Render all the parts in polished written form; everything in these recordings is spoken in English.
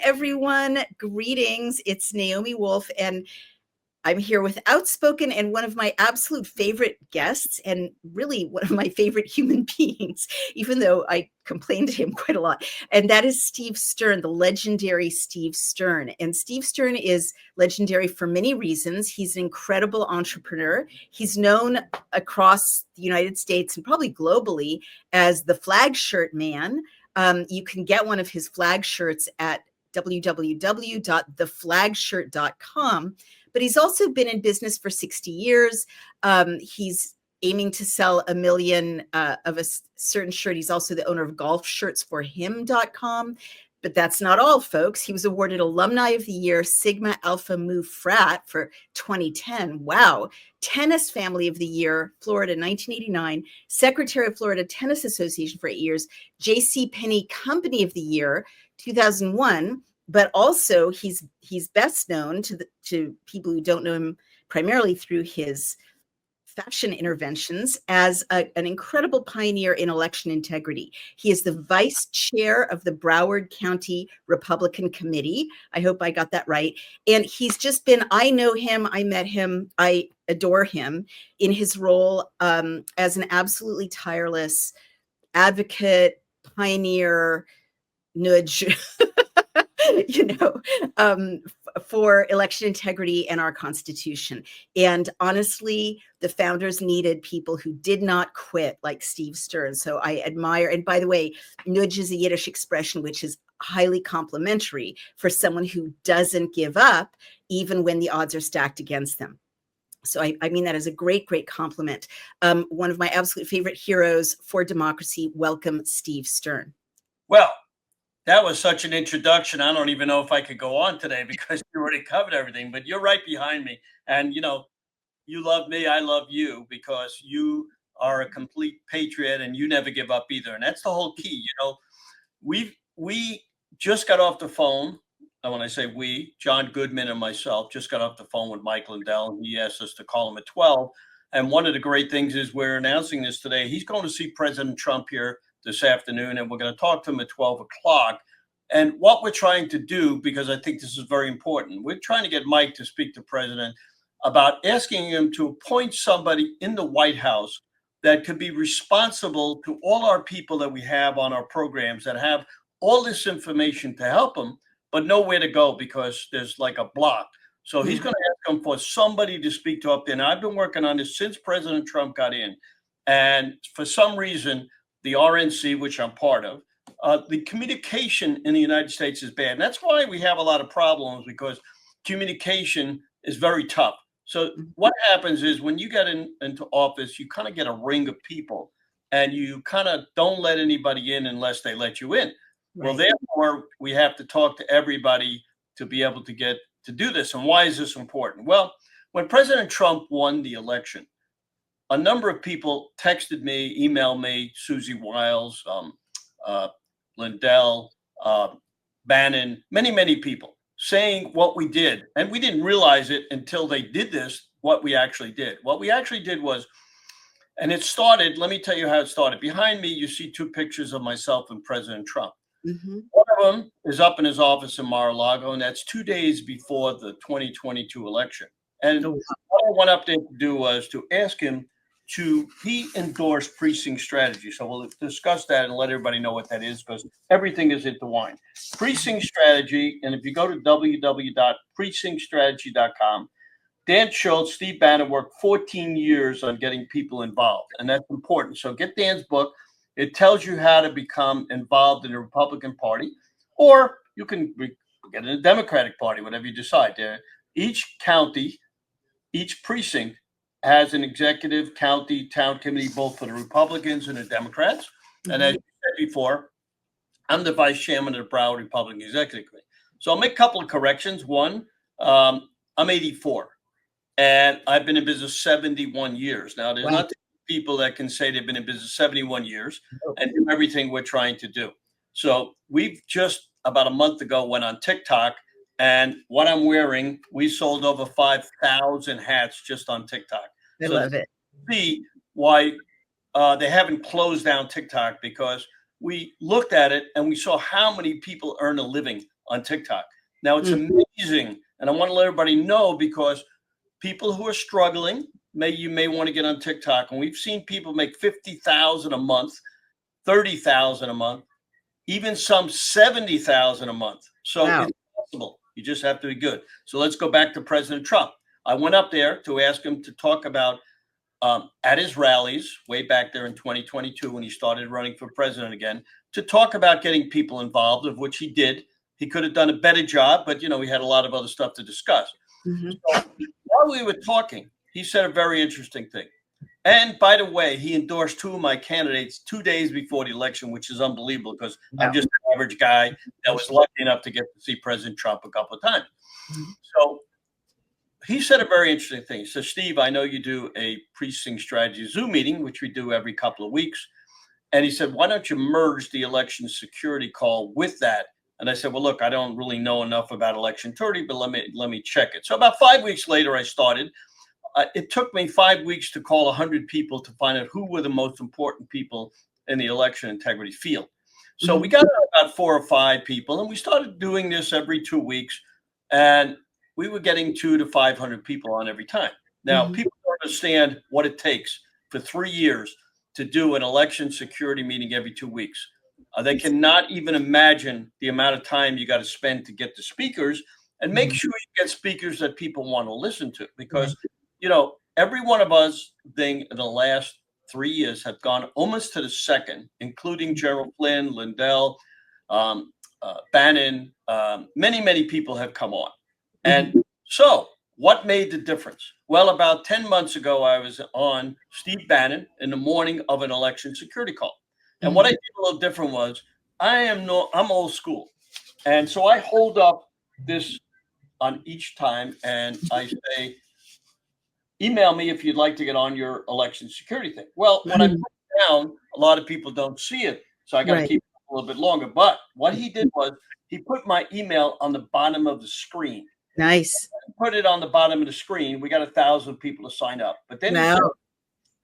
everyone. Greetings. It's Naomi Wolf, and I'm here with Outspoken and one of my absolute favorite guests, and really one of my favorite human beings, even though I complain to him quite a lot. And that is Steve Stern, the legendary Steve Stern. And Steve Stern is legendary for many reasons. He's an incredible entrepreneur. He's known across the United States and probably globally as the flag shirt man. You can get one of his flag shirts at www.theflagshirt.com. But he's also been in business for 60 years. He's aiming to sell 1 million of a certain shirt. He's also the owner of golfshirtsforhim.com. But that's not all, folks. He was awarded Alumni of the Year, Sigma Alpha Mu Frat for 2010. Wow. Tennis Family of the Year, Florida, 1989. Secretary of Florida Tennis Association for 8 years. J.C. Penney Company of the Year, 2001. But also he's best known to people who don't know him primarily through his fashion interventions as an incredible pioneer in election integrity. He is the vice chair of the Broward County Republican Committee. I hope I got that right. And he's just been, I know him, I met him, I adore him in his role as an absolutely tireless advocate, pioneer, nudge, for election integrity and our Constitution. And honestly, the founders needed people who did not quit like Steve Stern. So I admire, and by the way, nudge is a Yiddish expression, which is highly complimentary for someone who doesn't give up, even when the odds are stacked against them. So I mean that as a great, great compliment. One of my absolute favorite heroes for democracy. Welcome, Steve Stern. Well, that was such an introduction. I don't even know if I could go on today because you already covered everything, but you're right behind me. And, you love me, I love you, because you are a complete patriot and you never give up either. And that's the whole key. We just got off the phone. And when I say we, John Goodman and myself just got off the phone with Mike Lindell, and he asked us to call him at 12. And one of the great things is we're announcing this today. He's going to see President Trump here this afternoon, and we're going to talk to him at 12 o'clock. And what we're trying to do, because I think this is very important, we're trying to get Mike to speak to President about asking him to appoint somebody in the White House that could be responsible to all our people that we have on our programs that have all this information to help them, but nowhere to go because there's like a block. So he's going to ask him for somebody to speak to up there. Now, I've been working on this since President Trump got in. And for some reason, the RNC, which I'm part of, the communication in the United States is bad. And that's why we have a lot of problems, because communication is very tough. So what happens is when you get into office, you kind of get a ring of people and you kind of don't let anybody in unless they let you in. Right. Well, therefore, we have to talk to everybody to be able to get to do this. And why is this important? Well, when President Trump won the election, a number of people texted me, emailed me, Susie Wiles, Lindell, Bannon, many, many people saying what we did. And we didn't realize it until they did this, what we actually did. What we actually did was, and it started, let me tell you how it started. Behind me, you see 2 pictures of myself and President Trump. Mm-hmm. One of them is up in his office in Mar-a-Lago, and that's 2 days before the 2022 election. And what I went up there to do was to ask him he endorsed precinct strategy. So we'll discuss that and let everybody know what that is, because everything is intertwined. Precinct strategy, and if you go to www.precinctstrategy.com, Dan Schultz, Steve Bannon worked 14 years on getting people involved, and that's important. So get Dan's book. It tells you how to become involved in the Republican Party, or you can get in the Democratic Party, whatever you decide. Each county, each precinct has an executive county town committee, both for the Republicans and the Democrats. Mm-hmm. And as you said before, I'm the vice chairman of the Broward Republican Executive Committee. So I'll make a couple of corrections. One, I'm 84, and I've been in business 71 years. Now, there's not people that can say they've been in business 71 years and do everything we're trying to do. So we've just about a month ago went on TikTok. And what I'm wearing, we sold over 5,000 hats just on TikTok. I love it. See why they haven't closed down TikTok, because we looked at it and we saw how many people earn a living on TikTok. Now it's amazing. And I want to let everybody know, because people who are struggling, you may want to get on TikTok. And we've seen people make 50,000 a month, 30,000 a month, even some 70,000 a month. So it's possible. You just have to be good. So let's go back to President Trump. I went up there to ask him to talk about at his rallies way back there in 2022, when he started running for president again, to talk about getting people involved, of which he did. He could have done a better job, but, we had a lot of other stuff to discuss. So while we were talking, he said a very interesting thing. And by the way, he endorsed 2 of my candidates 2 days before the election, which is unbelievable, because I'm just an average guy that was lucky enough to get to see President Trump a couple of times. So he said a very interesting thing. He said, Steve, I know you do a precinct strategy Zoom meeting, which we do every couple of weeks. And he said, why don't you merge the election security call with that? And I said, well, look, I don't really know enough about election security, but let me check it. So about 5 weeks later, I started. It took me 5 weeks to call 100 people to find out who were the most important people in the election integrity field. So we got about 4 or 5 people, and we started doing this every 2 weeks. And we were getting 200 to 500 people on every time. Now, people don't understand what it takes for 3 years to do an election security meeting every 2 weeks. They cannot even imagine the amount of time you got to spend to get the speakers, and make sure you get speakers that people want to listen to, because, every one of us in the last 3 years have gone almost to the second, including General Flynn, Lindell, Bannon. Many, many people have come on. And so what made the difference? Well, about 10 months ago, I was on Steve Bannon in the morning of an election security call. And what I did a little different was, I'm old school. And so I hold up this on each time, and I say, email me if you'd like to get on your election security thing. Well, when I put it down, a lot of people don't see it. So I got to keep it a little bit longer. But what he did was, he put my email on the bottom of the screen. Nice. Put it on the bottom of the screen. We got 1,000 people to sign up. But then he said,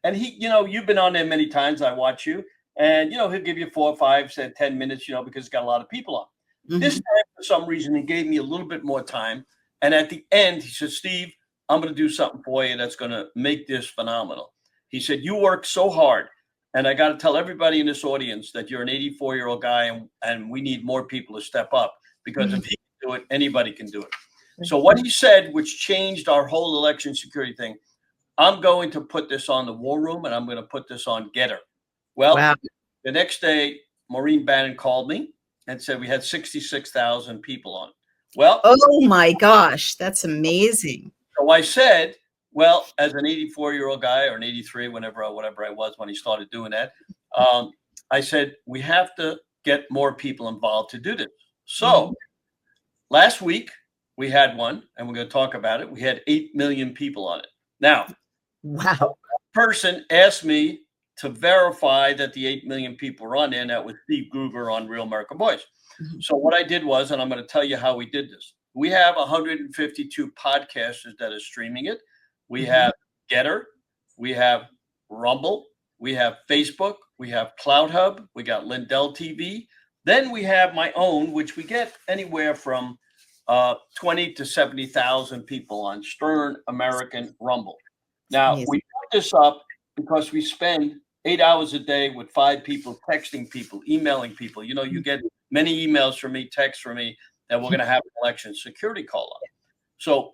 and he, you've been on there many times. I watch you, and he'll give you 4, 5, 10 minutes, because he's got a lot of people on. This time, for some reason, he gave me a little bit more time. And at the end, he said, Steve, I'm going to do something for you that's going to make this phenomenal. He said, you work so hard. And I got to tell everybody in this audience that you're an 84-year-old guy, and we need more people to step up, because if he can do it, anybody can do it. So what he said, which changed our whole election security thing, I'm going to put this on the War Room, and I'm going to put this on Getter. Well, the next day, Maureen Bannon called me and said we had 66,000 people on. Well, oh my gosh, that's amazing. So I said, well, as an 84-year-old guy, or an 83, whatever I was when he started doing that, I said, we have to get more people involved to do this. So last week, we had one, and we're going to talk about it. We had 8 million people on it. Now, a person asked me to verify that the 8 million people were on there, and that was Steve Gruber on Real American Boys. So what I did was, and I'm going to tell you how we did this. We have 152 podcasters that are streaming it. We have Getter, we have Rumble, we have Facebook, we have CloudHub, we got Lindell TV. Then we have my own, which we get anywhere from 20 to 70,000 people on Stern American Rumble. Now, we put this up because we spend 8 hours a day with 5 people, texting people, emailing people. You get many emails from me, texts from me, that we're going to have an election security call on. So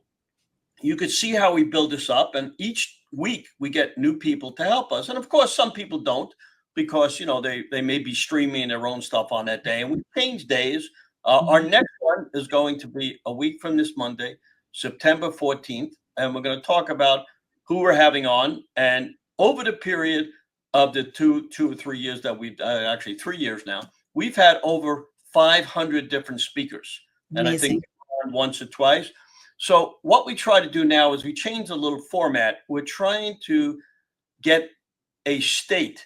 you could see how we build this up. And each week we get new people to help us. And of course, some people don't, because, they may be streaming their own stuff on that day. And we change days. Our next one is going to be a week from this Monday, September 14th. And we're going to talk about who we're having on. And over the period of the two or 3 years that we've actually 3 years now, we've had over 500 different speakers. And I think once or twice. So what we try to do now is we change a little format. We're trying to get a state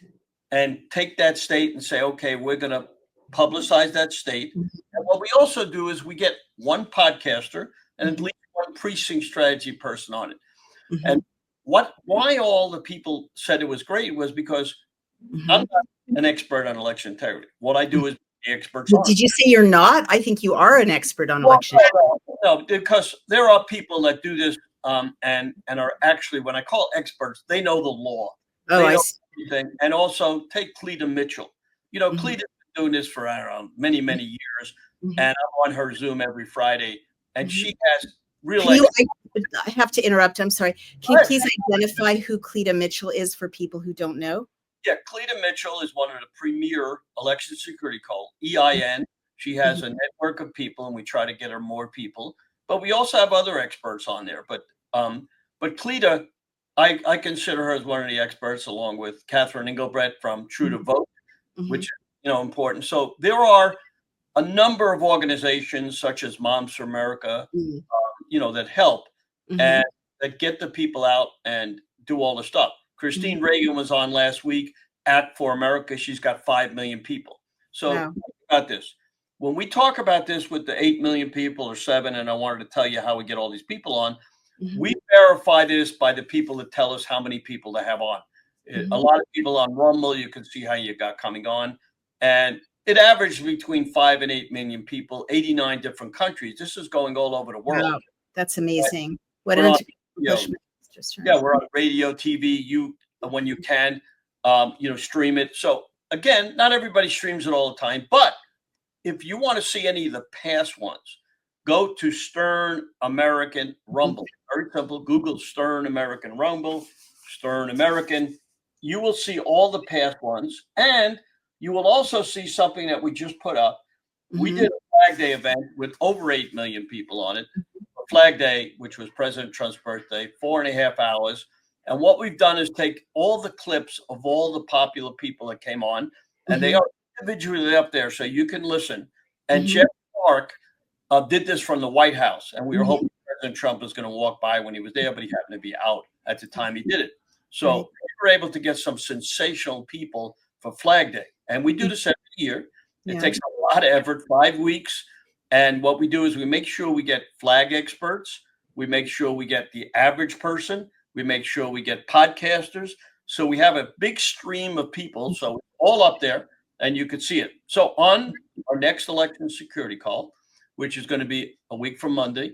and take that state and say, okay, we're going to publicize that state. And what we also do is we get one podcaster and at least one precinct strategy person on it. And why all the people said it was great was because I'm not an expert on election integrity. What I do is the experts on. Did you say you're not? I think you are an expert on Well, election. no, because there are people that do this and are actually, when I call experts, they know the law. Oh, They I know see. everything. And also take Cleta Mitchell. You know, Mhm. Cleta's been doing this for, I don't know, many, many years. Mhm. And I'm on her Zoom every Friday. And Mhm. she has real Can you, I have to interrupt. I'm sorry. Can you Right. please identify who Cleta Mitchell is for people who don't know? Yeah, Cleta Mitchell is one of the premier election security call, EIN. She has a network of people, and we try to get her more people. But we also have other experts on there. But Cleta, I consider her as one of the experts, along with Catherine Engelbrecht from True to Vote, which is important. So there are a number of organizations such as Moms for America, that help and that get the people out and do all the stuff. Christine Reagan was on last week at For America. She's got 5 million people. So think about this. When we talk about this with the 8 million people or 7, and I wanted to tell you how we get all these people on, we verify this by the people that tell us how many people to have on. A lot of people on Rumble, you can see how you got coming on. And it averaged between 5 and 8 million people, 89 different countries. This is going all over the world. Wow, that's amazing. What We're an on, accomplishment. we're on radio, TV. When you can, stream it. So again, not everybody streams it all the time, but if you want to see any of the past ones, go to Stern American Rumble. Very simple. Google Stern American Rumble, Stern American. You will see all the past ones, and you will also see something that we just put up. We did a Flag Day event with over 8 million people on it. Flag Day, which was President Trump's birthday, 4.5 hours. And what we've done is take all the clips of all the popular people that came on, and they are individually up there so you can listen. And Jeff Clark did this from the White House, and we were hoping President Trump was going to walk by when he was there, but he happened to be out at the time he did it. So we were able to get some sensational people for Flag Day. And we do this every year. It takes a lot of effort, 5 weeks. And what we do is we make sure we get flag experts. We make sure we get the average person. We make sure we get podcasters. So we have a big stream of people. So it's all up there and you could see it. So on our next election security call, which is going to be a week from Monday,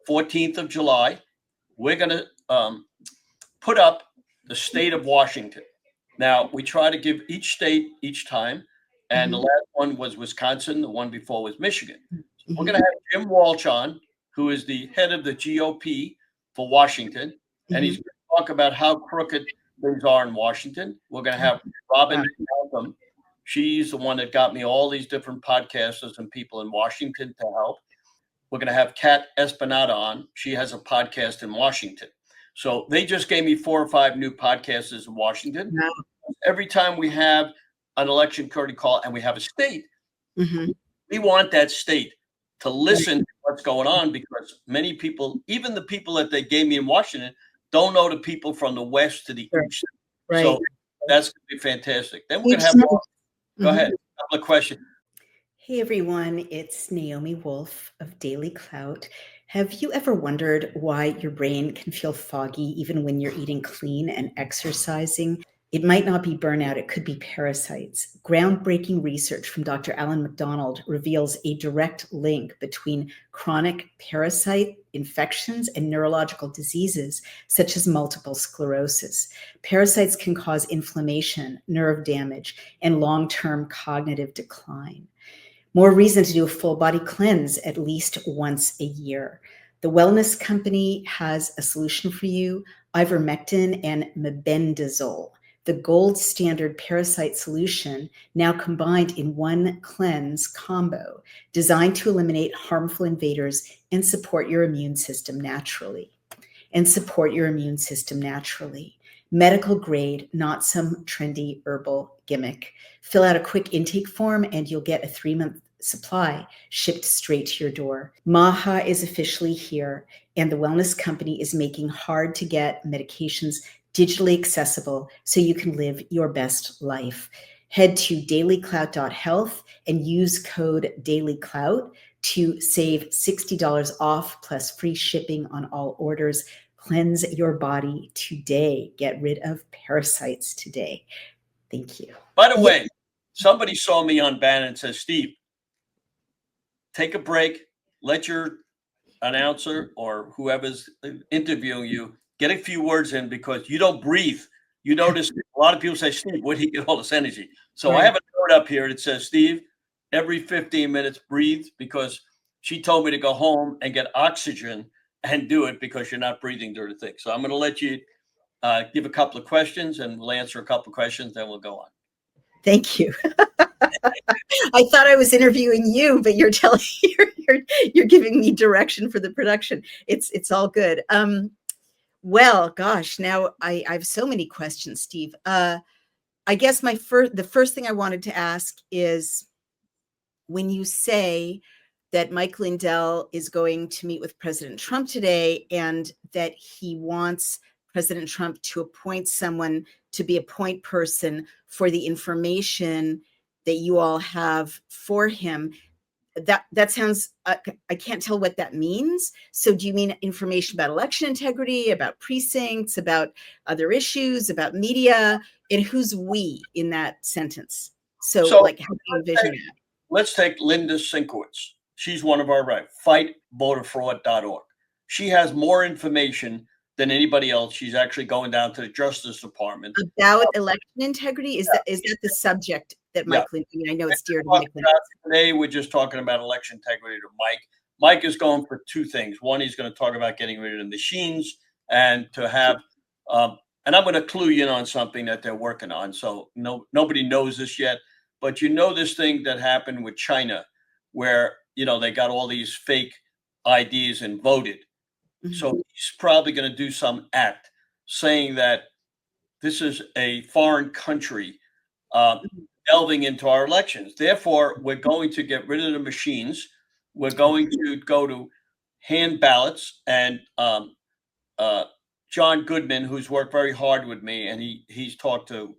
14th of July, we're going to put up the state of Washington. Now, we try to give each state each time. And the last one was Wisconsin. The one before was Michigan. We're going to have Jim Walsh on, who is the head of the GOP for Washington. And he's going to talk about how crooked things are in Washington. We're going to have Robin Malcolm. She's the one that got me all these different podcasters and people in Washington to help. We're going to have Kat Espinada on. She has a podcast in Washington. So they just gave me 4 or 5 new podcasters in Washington. Wow. Every time we have an election security call and we have a state, we want that state to listen to what's going on, because many people, even the people that they gave me in Washington, don't know the people from the west to the east. Right. So that's going to be fantastic. Then we're going to have more. Go ahead. A couple of questions. Hey everyone, it's Naomi Wolf of Daily Clout. Have you ever wondered why your brain can feel foggy even when you're eating clean and exercising? It might not be burnout, it could be parasites. Groundbreaking research from Dr. Alan McDonald reveals a direct link between chronic parasite infections and neurological diseases such as multiple sclerosis. Parasites can cause inflammation, nerve damage, and long-term cognitive decline. More reason to do a full body cleanse at least once a year. The wellness company has a solution for you, ivermectin and mebendazole, the gold standard parasite solution now combined in one cleanse combo, designed to eliminate harmful invaders and support your immune system naturally. Medical grade, not some trendy herbal gimmick. Fill out a quick intake form and you'll get a 3-month supply shipped straight to your door. Maha is officially here, and the wellness company is making hard to get medications digitally accessible so you can live your best life. Head to dailyclout.health and use code dailyclout to save $60 off plus free shipping on all orders. Cleanse your body today. Get rid of parasites today. Thank you. By the way, somebody saw me on Bannon and says, Steve, take a break, let your announcer or whoever's interviewing you get a few words in because you don't breathe. You notice a lot of people say, Steve, where do you get all this energy? So I have a note up here that says, Steve, every 15 minutes, breathe, because she told me to go home and get oxygen and do it because you're not breathing during the thing. So I'm going to let you give a couple of questions and we'll answer a couple of questions, then we'll go on. Thank you. I thought I was interviewing you, but you're telling you're giving me direction for the production. It's all good. Well, gosh, now I have so many questions, Steve. I guess the first thing I wanted to ask is, when you say that Mike Lindell is going to meet with President Trump today and that he wants President Trump to appoint someone to be a point person for the information that you all have for him, that sounds, I can't tell what that means. So do you mean information about election integrity, about precincts, about other issues, about media? And who's we in that sentence? So like, how do you envision that? Let's take Linda Sinkowitz. She's one of our fightvoterfraud.org. She has more information than anybody else. She's actually going down to the Justice Department about election integrity. Is that the subject that Mike Lindell? I mean, I know it's dear to Mike Lindell. Today we're just talking about election integrity to Mike. Mike is going for two things. One, he's going to talk about getting rid of the machines and to have and I'm going to clue you in on something that they're working on. So nobody knows this yet, but you know this thing that happened with China where, they got all these fake IDs and voted. Mm-hmm. So he's probably going to do some act saying that this is a foreign country delving into our elections. Therefore, we're going to get rid of the machines. We're going to go to hand ballots. And John Goodman, who's worked very hard with me, and he's talked to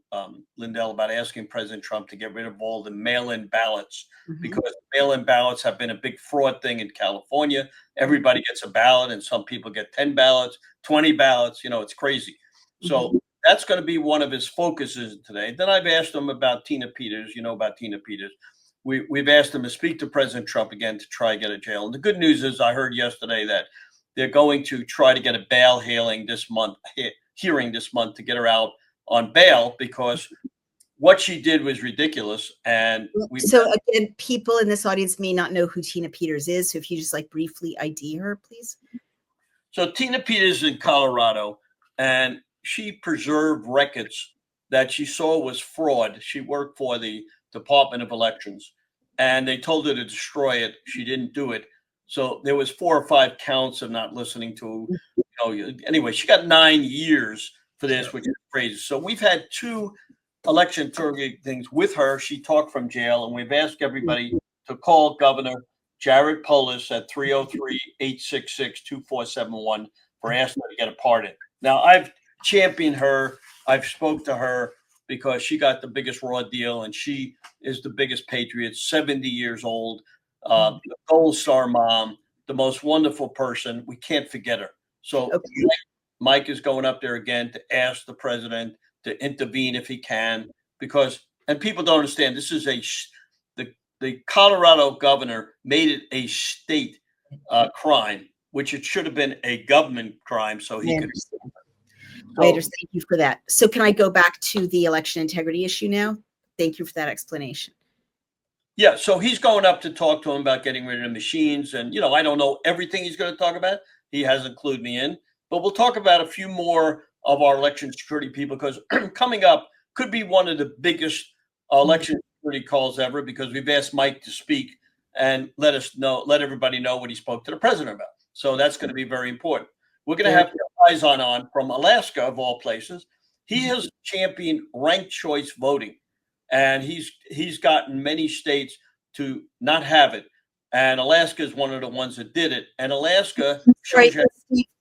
Lindell about asking President Trump to get rid of all the mail-in ballots, mm-hmm. because mail-in ballots have been a big fraud thing in California. Everybody gets a ballot, and some people get 10 ballots, 20 ballots. It's crazy. Mm-hmm. So that's going to be one of his focuses today. Then I've asked him about Tina Peters. You know about Tina Peters. We've asked him to speak to President Trump again to try to get a jail. And the good news is I heard yesterday that they're going to try to get a bail hearing this month to get her out on bail because what she did was ridiculous. And so again, people in this audience may not know who Tina Peters is. So if you just briefly ID her, please. So Tina Peters in Colorado, and she preserved records that she saw was fraud. She worked for the Department of Elections, and they told her to destroy it. She didn't do it. So there was 4 or 5 counts of not listening to, anyway, she got 9 years for this, which is crazy. So we've had 2 election integrity things with her. She talked from jail, and we've asked everybody to call Governor Jared Polis at 303-866-2471 for asking her to get a pardon. Now, I've championed her. I've spoke to her because she got the biggest raw deal, and she is the biggest patriot, 70 years old. The Gold Star mom, the most wonderful person. We can't forget her. So Mike is going up there again to ask the president to intervene if he can, and people don't understand, this is the Colorado governor made it a state crime, which it should have been a government crime. So he could. Thank you for that. So can I go back to the election integrity issue now? Thank you for that explanation. Yeah, so he's going up to talk to him about getting rid of the machines. And, I don't know everything he's going to talk about. He hasn't clued me in. But we'll talk about a few more of our election security people, because coming up could be one of the biggest election security calls ever, because we've asked Mike to speak and let everybody know what he spoke to the president about. So that's going to be very important. We're going to have eyes on from Alaska, of all places. He has championed ranked choice voting. And he's gotten many states to not have it. And Alaska is one of the ones that did it. And Alaska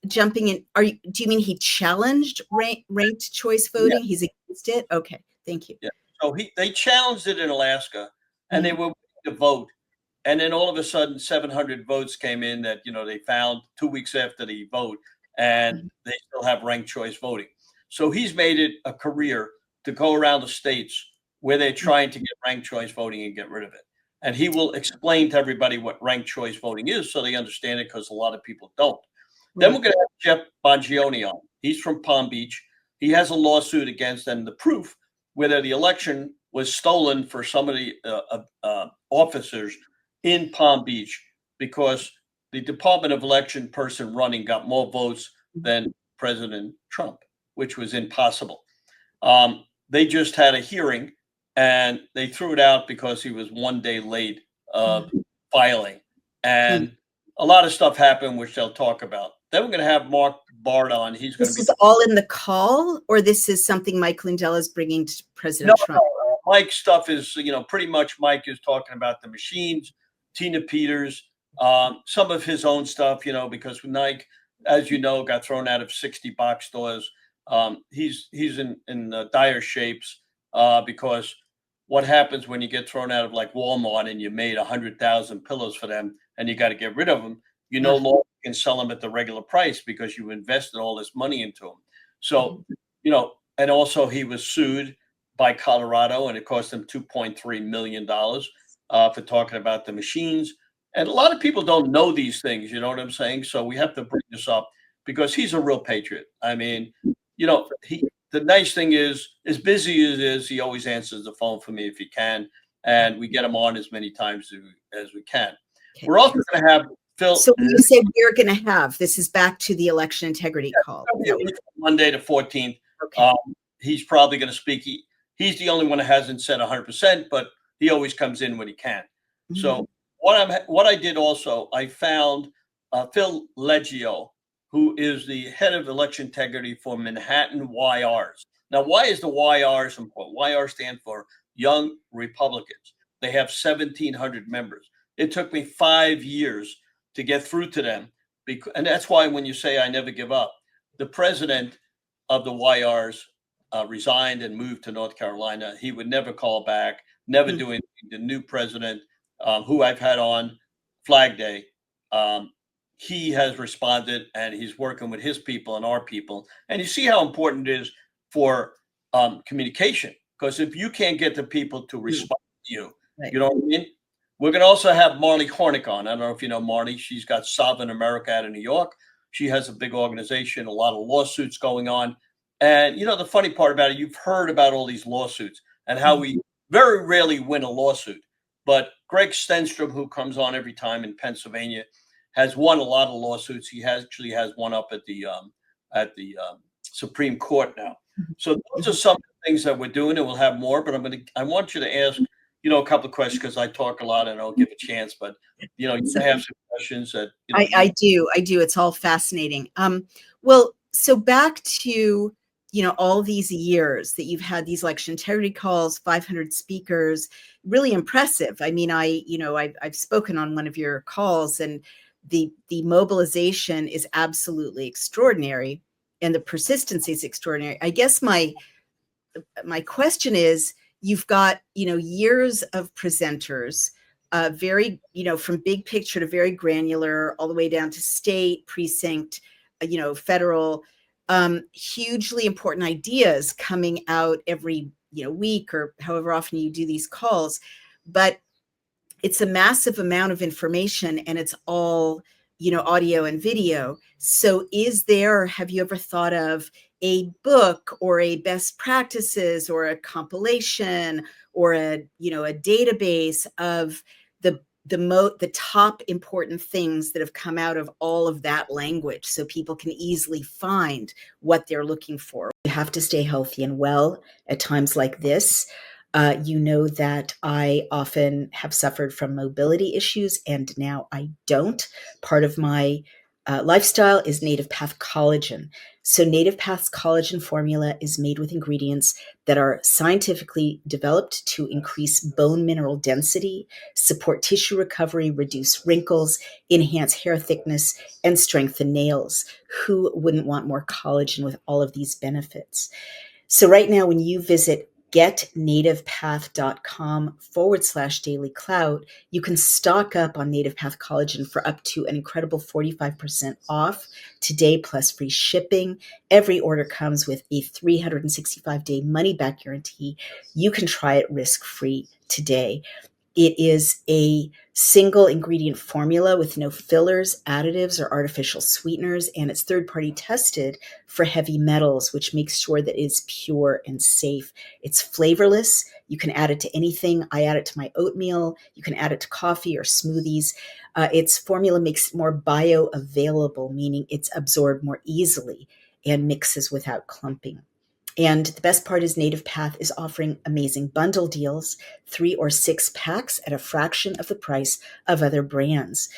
jumping in. Do you mean he challenged ranked choice voting? Yeah. He's against it? Okay, thank you. Yeah. So they challenged it in Alaska, and they were willing to vote. And then all of a sudden 700 votes came in that they found 2 weeks after the vote, and they still have ranked choice voting. So he's made it a career to go around the states where they're trying to get ranked choice voting and get rid of it. And he will explain to everybody what ranked choice voting is so they understand it, because a lot of people don't. Then we're going to have Jeff Bongiorno on. He's from Palm Beach. He has a lawsuit against them. The proof whether the election was stolen for some of the officers in Palm Beach, because the Department of Election person running got more votes than President Trump, which was impossible. They just had a hearing and they threw it out because he was 1 day late filing. And a lot of stuff happened, which they'll talk about. Then we're going to have Mark Bard on. He's going to be. This is all in the call, or this is something Mike Lindell is bringing to President Trump? No, Mike's stuff is, pretty much Mike is talking about the machines, Tina Peters, some of his own stuff, because Nike, as you know, got thrown out of 60 box stores. He's in dire shapes because what happens when you get thrown out of like Walmart and you made 100,000 pillows for them and you got to get rid of them, you no longer can sell them at the regular price because you invested all this money into them. So, and also he was sued by Colorado and it cost him $2.3 million for talking about the machines. And a lot of people don't know these things, you know what I'm saying? So we have to bring this up because he's a real patriot. I mean, the nice thing is, as busy as it is, he always answers the phone for me if he can. And we get him on as many times as we can. Okay. We're also going to have Phil. So when you say we're going to have, this is back to the election integrity call. Monday the 14th. Okay. He's probably going to speak. He's the only one that hasn't said 100%, but he always comes in when he can. Mm-hmm. So what I did also, I found Phil Leggio, who is the head of election integrity for Manhattan YRs. Now, why is the YRs important? YR stand for Young Republicans. They have 1,700 members. It took me 5 years to get through to them. And that's why when you say I never give up, the president of the YRs resigned and moved to North Carolina. He would never call back, never do anything. The new president, who I've had on Flag Day, he has responded and he's working with his people and our people. And you see how important it is for communication, because if you can't get the people to respond to you, you know what I mean? We're going to also have Marley Hornick on. I don't know if you know Marley. She's got Sovereign America out of New York. She has a big organization, a lot of lawsuits going on. And, the funny part about it, you've heard about all these lawsuits and how we very rarely win a lawsuit. But Greg Stenstrom, who comes on every time in Pennsylvania, has won a lot of lawsuits. He actually has one up at the Supreme Court now. So those are some of the things that we're doing, and we'll have more. But I want you to ask, a couple of questions, because I talk a lot and I don't give a chance. But you have some questions that I do. It's all fascinating. Well, so back to all these years that you've had these election integrity calls, 500 speakers, really impressive. I mean, I've spoken on one of your calls, and the mobilization is absolutely extraordinary, and the persistency is extraordinary. I guess my question is, you've got years of presenters, very from big picture to very granular, all the way down to state, precinct, federal, hugely important ideas coming out every week or however often you do these calls. But it's a massive amount of information, and it's all audio and video. So have you ever thought of a book or a best practices or a compilation or a database of the top important things that have come out of all of that language, so people can easily find what they're looking for? You have to stay healthy and well at times like this. That I often have suffered from mobility issues, and now I don't. Part of my lifestyle is Native Path collagen. So Native Path's collagen formula is made with ingredients that are scientifically developed to increase bone mineral density, support tissue recovery, reduce wrinkles, enhance hair thickness, and strengthen nails. Who wouldn't want more collagen with all of these benefits? So right now, when you visit getnativepath.com/daily clout, you can stock up on Native Path collagen for up to an incredible 45% off today, plus free shipping. Every order comes with a 365-day money-back guarantee. You can try it risk-free today. It is a single ingredient formula with no fillers, additives, or artificial sweeteners, and it's third-party tested for heavy metals, which makes sure that it's pure and safe. It's flavorless. You can add it to anything. I add it to my oatmeal. You can add it to coffee or smoothies. Its formula makes it more bioavailable, meaning it's absorbed more easily and mixes without clumping. And the best part is Native Path is offering amazing bundle deals, 3 or 6 packs at a fraction of the price of other brands.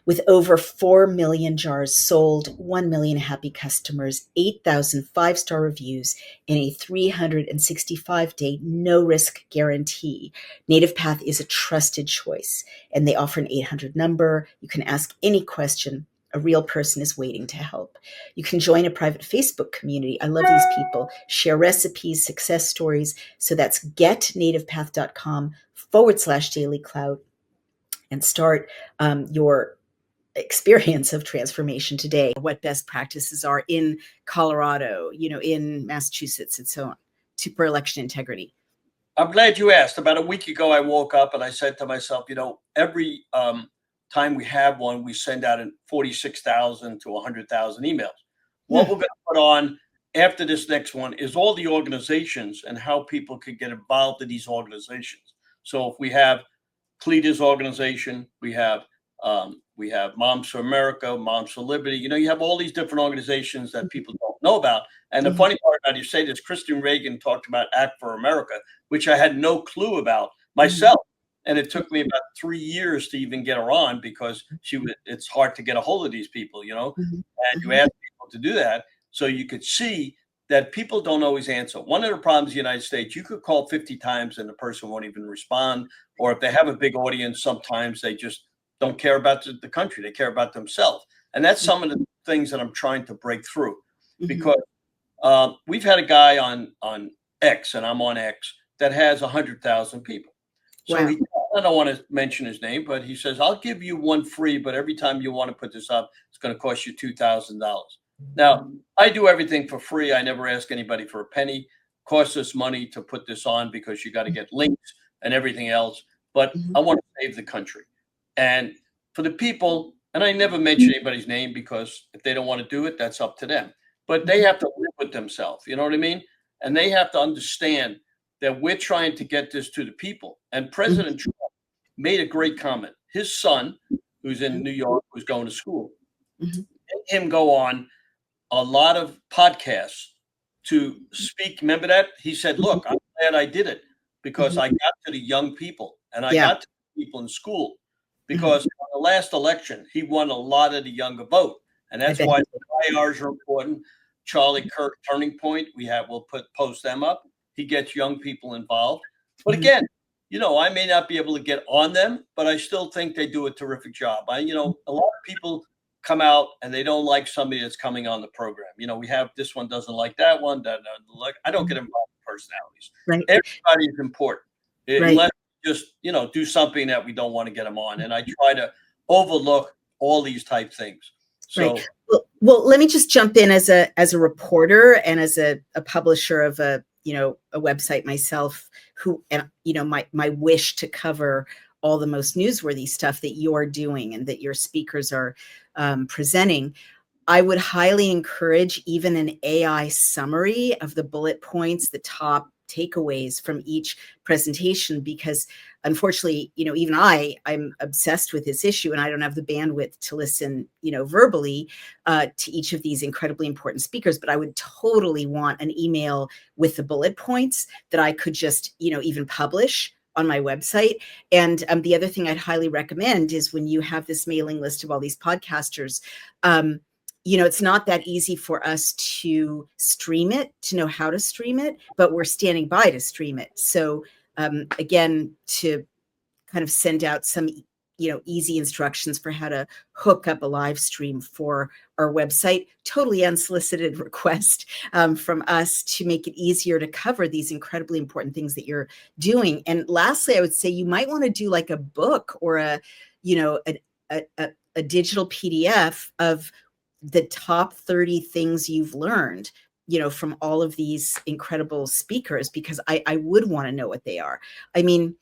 With over 4 million jars sold, 1 million happy customers, 8,000 5-star reviews, and a 365-day no-risk guarantee, Native Path is a trusted choice, and they offer an 800 number. You can ask any question. A real person is waiting to help. You can join a private Facebook community. I love these people. Share recipes, success stories. So that's getnativepath.com/daily clout and start your experience of transformation today. What best practices are in Colorado, in Massachusetts, and so on, for election integrity. I'm glad you asked. About a week ago, I woke up and I said to myself, every time we have one, we send out 46,000 to 100,000 emails. What we're going to put on after this next one is all the organizations and how people could get involved in these organizations. So if we have Cletus organization, we have Moms for America, Moms for Liberty. You have all these different organizations that people don't know about. And the funny part about you say this, Kristen Reagan talked about Act for America, which I had no clue about myself. And it took me about 3 years to even get her on because it's hard to get a hold of these people, and you ask people to do that. So you could see that people don't always answer. One of the problems in the United States, you could call 50 times and the person won't even respond. Or if they have a big audience, sometimes they just don't care about the country. They care about themselves. And that's some of the things that I'm trying to break through because we've had a guy on X, and I'm on X, that has 100,000 people. So wow. I don't want to mention his name, but he says, I'll give you one free, but every time you want to put this up, it's going to cost you $2,000. Now, I do everything for free. I never ask anybody for a penny. It costs us money to put this on because you got to get links and everything else. But I want to save the country. And for the people, and I never mention anybody's name because if they don't want to do it, that's up to them. But they have to live with themselves. You know what I mean? And they have to understand that we're trying to get this to the people. And President Trump made a great comment. His son, who's in New York, who's going to school, made him go on a lot of podcasts to speak. Remember that? He said, look, I'm glad I did it because I got to the young people and I got to the people in school because in the last election, he won a lot of the younger vote. And that's why the IRs are important. Charlie Kirk Turning Point, we'll post them up. He gets young people involved. But again, I may not be able to get on them, but I still think they do a terrific job. A lot of people come out and they don't like somebody that's coming on the program. We have this one doesn't like that one. I don't get involved in personalities. Right. Everybody is important. Unless just, do something that we don't want to get them on. And I try to overlook all these type things. So, right. Well, let me just jump in as a reporter and as a publisher of a website myself my wish to cover all the most newsworthy stuff that you're doing and that your speakers are presenting. I would highly encourage even an AI summary of the bullet points, the top takeaways from each presentation, because unfortunately, even I'm obsessed with this issue and I don't have the bandwidth to listen, verbally to each of these incredibly important speakers, but I would totally want an email with the bullet points that I could just, even publish on my website. And the other thing I'd highly recommend is when you have this mailing list of all these podcasters, it's not that easy for us to stream it, to know how to stream it, but we're standing by to stream it. So again, to kind of send out some easy instructions for how to hook up a live stream for our website. Totally unsolicited request from us to make it easier to cover these incredibly important things that you're doing. And lastly, I would say you might want to do like a book or a digital PDF of the top 30 things you've learned, from all of these incredible speakers, because I would want to know what they are. I mean,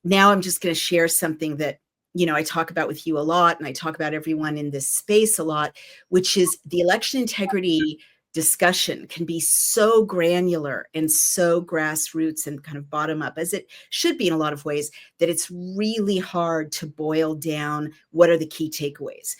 now I'm just going to share something that, I talk about with you a lot, and I talk about everyone in this space a lot, which is the election integrity discussion can be so granular and so grassroots and kind of bottom up, as it should be in a lot of ways, that it's really hard to boil down what are the key takeaways.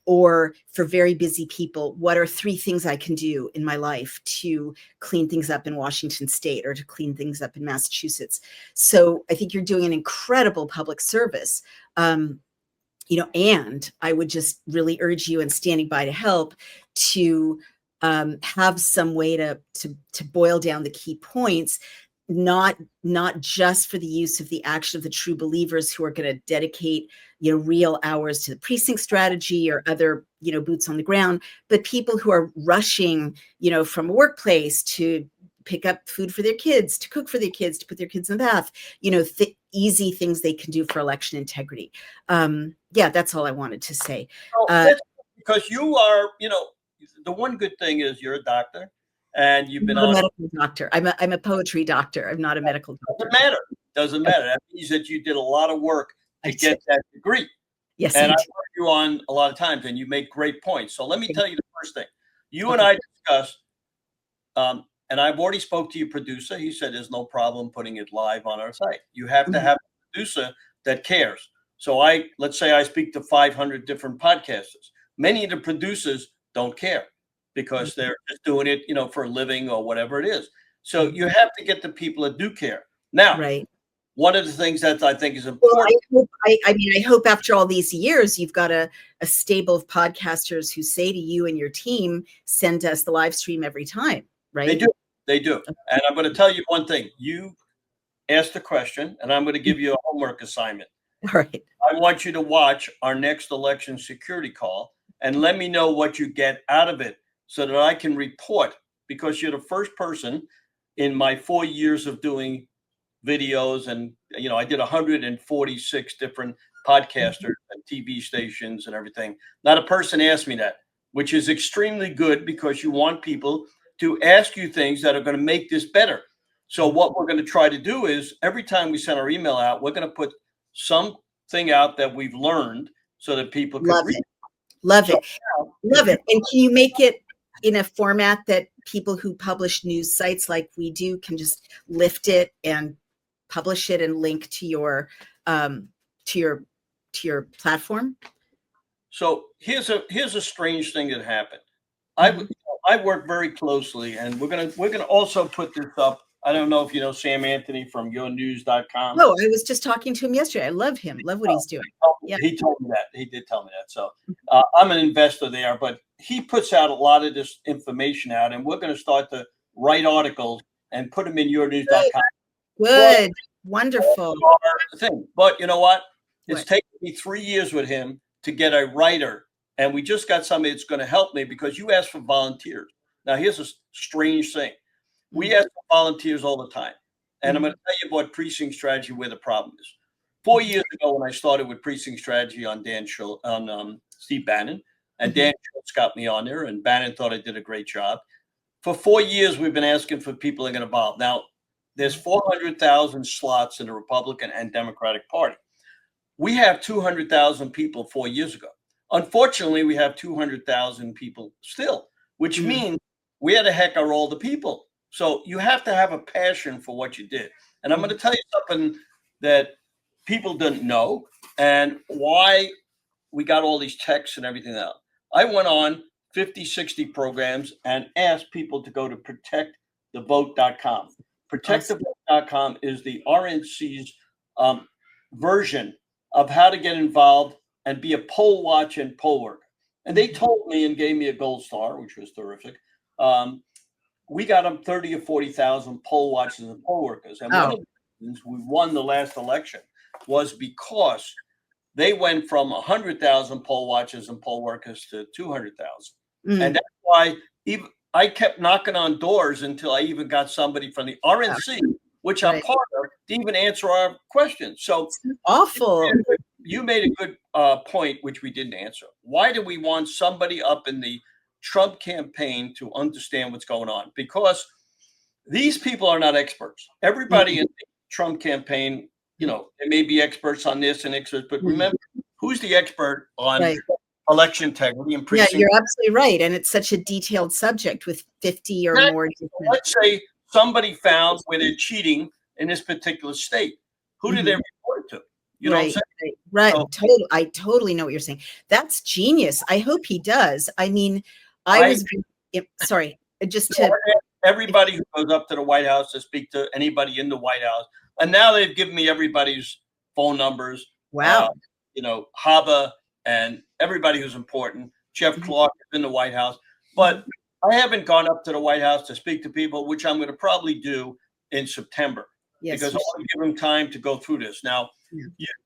Or for very busy people, what are 3 things I can do in my life to clean things up in Washington State or to clean things up in Massachusetts? So I think you're doing an incredible public service. And I would just really urge you, and standing by to help, to have some way to boil down the key points, not just for the use of the action of the true believers who are going to dedicate real hours to the precinct strategy or other boots on the ground, but people who are rushing from a workplace to pick up food for their kids, to cook for their kids, to put their kids in the bath, easy things they can do for election integrity. That's all I wanted to say. That's because you are, the one good thing is you're a doctor, and you've been I'm on a medical doctor. I'm a poetry doctor. I'm not a medical doctor. Doesn't matter. That means that you did a lot of work to get that degree. Yes, and I've heard you on a lot of times, and you make great points. So let me tell you the first thing. You and I discussed, and I've already spoke to your producer. He said there's no problem putting it live on our site. You have to have a producer that cares. So let's say I speak to 500 different podcasters. Many of the producers don't care because they're just doing it, for a living or whatever it is. So you have to get the people that do care. Now, one of the things that I think is important. Well, I hope after all these years, you've got a stable of podcasters who say to you and your team, send us the live stream every time, right? They do. And I'm going to tell you one thing. You asked a question, and I'm going to give you a homework assignment. All right. I want you to watch our next election security call and let me know what you get out of it so that I can report, because you're the first person in my 4 years of doing videos. And, I did 146 different podcasters and TV stations and everything. Not a person asked me that, which is extremely good, because you want people to ask you things that are going to make this better. So what we're going to try to do is every time we send our email out, we're going to put something out that we've learned so that people can read. Love it. And can you make it in a format that people who publish news sites like we do can just lift it and publish it and link to your platform? So here's a strange thing that happened. I work very closely, and we're gonna also put this up. I don't know if you know Sam Anthony from yournews.com. No, I was just talking to him yesterday. I love him. Love what he's doing. He told me that. He did tell me that. So I'm an investor there, but he puts out a lot of this information out, and we're going to start to write articles and put them in yournews.com. Good. Wonderful. Thing. But you know what? It's taken me 3 years with him to get a writer. And we just got somebody that's going to help me, because you asked for volunteers. Now, here's a strange thing. We ask for volunteers all the time. And I'm going to tell you about precinct strategy, where the problem is. 4 years ago, when I started with precinct strategy on Steve Bannon, and Dan Schultz got me on there, and Bannon thought I did a great job. For 4 years, we've been asking for people that are going to involve. Now, there's 400,000 slots in the Republican and Democratic Party. We have 200,000 people 4 years ago. Unfortunately, we have 200,000 people still, which means where the heck are all the people? So you have to have a passion for what you did. And I'm going to tell you something that people didn't know, and why we got all these texts and everything else. I went on 50, 60 programs and asked people to go to protectthevote.com. Protectthevote.com is the RNC's version of how to get involved and be a poll watch and poll worker. And they told me and gave me a gold star, which was terrific. We got them 30 or 40,000 poll watchers and poll workers. And one of the reasons we won the last election was because they went from 100,000 poll watchers and poll workers to 200,000. Mm. And that's why even I kept knocking on doors until I even got somebody from the RNC, which I'm part of, to even answer our questions. So awful. You made a good point, which we didn't answer. Why do we want somebody up in the Trump campaign to understand what's going on? Because these people are not experts. Everybody in the Trump campaign, you know, they may be experts on this and experts, but remember, who's the expert on election integrity and precinct? Yeah, you're absolutely right. And it's such a detailed subject with 50 or more different. Let's say somebody found where they're cheating in this particular state. Who do they report it to? You know what I'm saying? Right. So, I totally know what you're saying. That's genius. I hope he does. I mean, sorry, just to everybody who goes up to the White House to speak to anybody in the White House, and now they've given me everybody's phone numbers. Wow. You know, Haba and everybody who's important. Jeff Clark is in the White House, but I haven't gone up to the White House to speak to people, which I'm going to probably do in September, because I want to give them time to go through this. Now,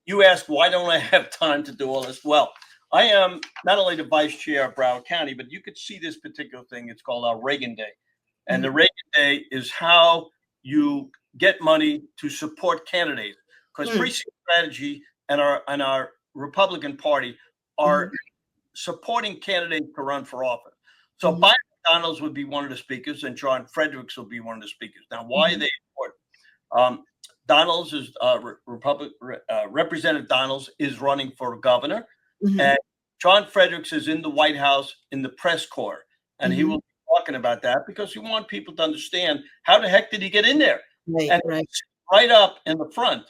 you ask, why don't I have time to do all this? Well, I am not only the vice chair of Broward County, but you could see this particular thing. It's called our Reagan Day. And the Reagan Day is how you get money to support candidates, because precinct strategy and our Republican Party are supporting candidates to run for office. So Biden McDonald's would be one of the speakers, and John Fredericks will be one of the speakers. Now, why are they important? Donalds is Representative Donalds is running for governor, and John Fredericks is in the White House in the press corps, and he will be talking about that because we want people to understand how the heck did he get in there? Right up in the front.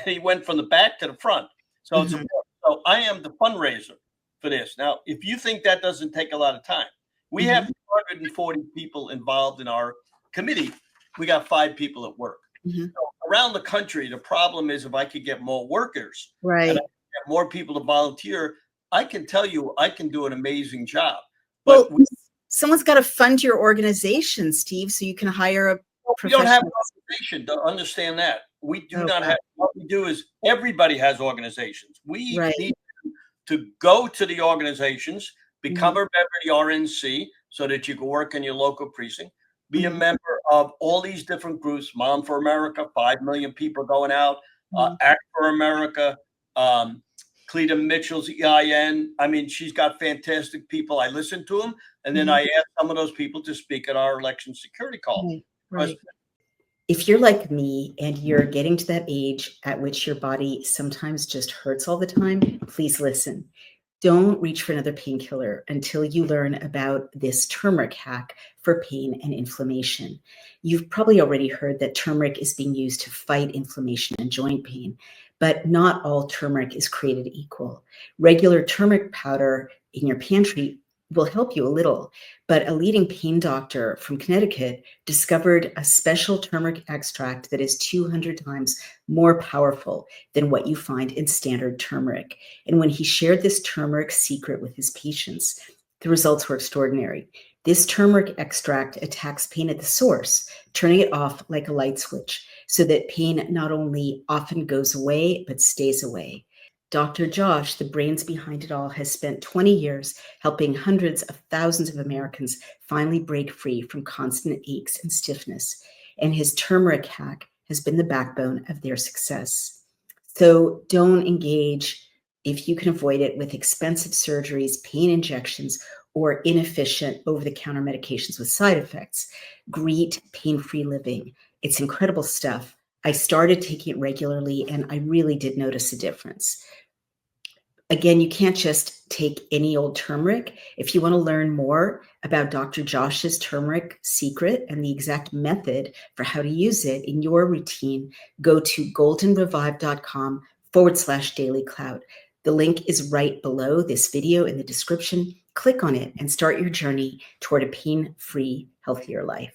He went from the back to the front. So it's important. So I am the fundraiser for this. Now, if you think that doesn't take a lot of time, we have 240 people involved in our committee. We got 5 people at work. So around the country, the problem is if I could get more workers, and I could get more people to volunteer, I can tell you I can do an amazing job. But someone's got to fund your organization, Steve, so you can hire a professional. We don't have an organization to understand that. We do not have. What we do is everybody has organizations. We need to go to the organizations, become a member of the RNC so that you can work in your local precinct, be a member of all these different groups, Mom for America, 5 million people going out, Act for America, Cleta Mitchell's EIN. I mean, she's got fantastic people. I listen to them, and then I ask some of those people to speak at our election security call. If you're like me and you're getting to that age at which your body sometimes just hurts all the time, please listen. Don't reach for another painkiller until you learn about this turmeric hack for pain and inflammation. You've probably already heard that turmeric is being used to fight inflammation and joint pain, but not all turmeric is created equal. Regular turmeric powder in your pantry will help you a little, but a leading pain doctor from Connecticut discovered a special turmeric extract that is 200 times more powerful than what you find in standard turmeric. And when he shared this turmeric secret with his patients, the results were extraordinary. This turmeric extract attacks pain at the source, turning it off like a light switch so that pain not only often goes away, but stays away. Dr. Josh, the brains behind it all, has spent 20 years helping hundreds of thousands of Americans finally break free from constant aches and stiffness. And his turmeric hack has been the backbone of their success. So don't engage, if you can avoid it, with expensive surgeries, pain injections, or inefficient over-the-counter medications with side effects. Greet pain-free living. It's incredible stuff. I started taking it regularly, and I really did notice a difference. Again, you can't just take any old turmeric. If you want to learn more about Dr. Josh's turmeric secret and the exact method for how to use it in your routine, go to goldenrevive.com/dailycloud. The link is right below this video in the description. Click on it and start your journey toward a pain-free, healthier life.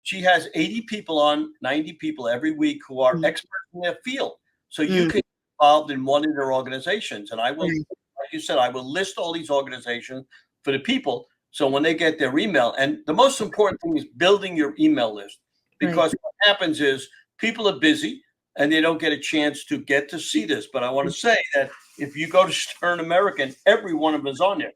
She has 80 people on, 90 people every week who are experts in their field. So you can involved in one of their organizations. And I will, like you said, I will list all these organizations for the people. So when they get their email, and the most important thing is building your email list, because what happens is people are busy and they don't get a chance to get to see this. But I want to say that If you go to Stern American, every one of them is on there.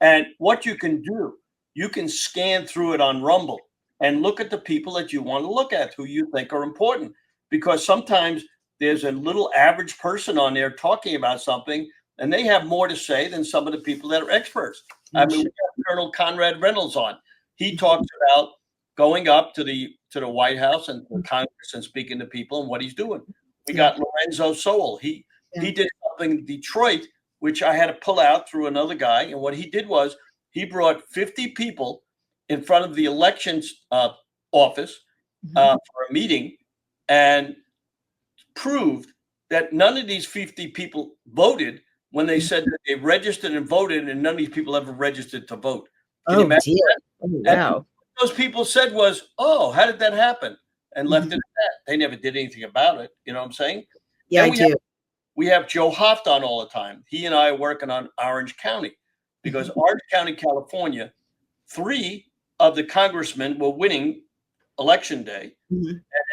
And what you can do, you can scan through it on Rumble and look at the people that you want to look at, who you think are important. Because sometimes there's a little average person on there talking about something, and they have more to say than some of the people that are experts. I mean, we have Colonel Conrad Reynolds on. He talks about going up to the White House and the Congress and speaking to people and what he's doing. We got Lorenzo Sowell. He did something in Detroit, which I had to pull out through another guy. And what he did was he brought 50 people in front of the elections office for a meeting and proved that none of these 50 people voted when they said that they registered and voted, and none of these people ever registered to vote. Can you imagine that? Oh, wow. And those people said was, "Oh, how did that happen?" And left it at that. They never did anything about it. You know what I'm saying? Yeah, Then we have Joe Hoft on all the time. He and I are working on Orange County because Orange County, California, 3 of the congressmen were winning election day.